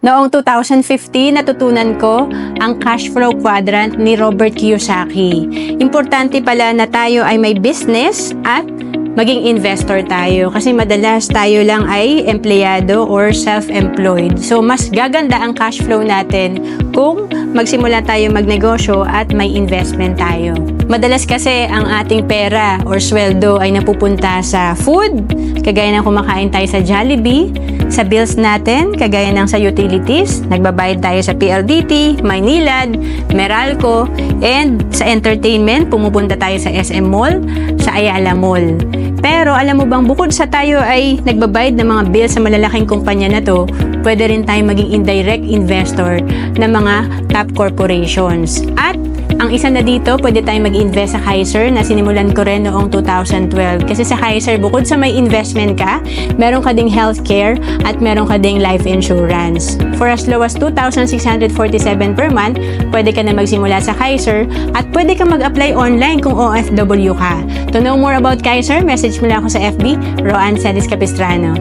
Noong 2015, natutunan ko ang cash flow quadrant ni Robert Kiyosaki. Importante pala na tayo ay may business at maging investor tayo kasi madalas tayo lang ay empleyado or self-employed. So, mas gaganda ang cash flow natin kung magsimula tayo magnegosyo at may investment tayo. Madalas kasi ang ating pera or sweldo ay napupunta sa food, kagaya ng kumakain tayo sa Jollibee, sa bills natin, kagaya ng sa utilities, nagbabayad tayo sa PLDT, Maynilad, Meralco, and sa entertainment, pumupunta tayo sa SM Mall, sa Ayala Mall. Pero alam mo bang bukod sa tayo ay nagbabayad ng mga bills sa malalaking kumpanya na to, pwede rin tayo maging indirect investor ng mga top corporations. At ang isa na dito, pwede tayong mag-invest sa Kaiser na sinimulan ko rin noong 2012. Kasi sa Kaiser, bukod sa may investment ka, meron ka ding healthcare at meron ka ding life insurance. For as low as 2,647 per month, pwede ka na magsimula sa Kaiser at pwede ka mag-apply online kung OFW ka. To know more about Kaiser, message mo lang ako sa FB, Roan Celis Capistrano.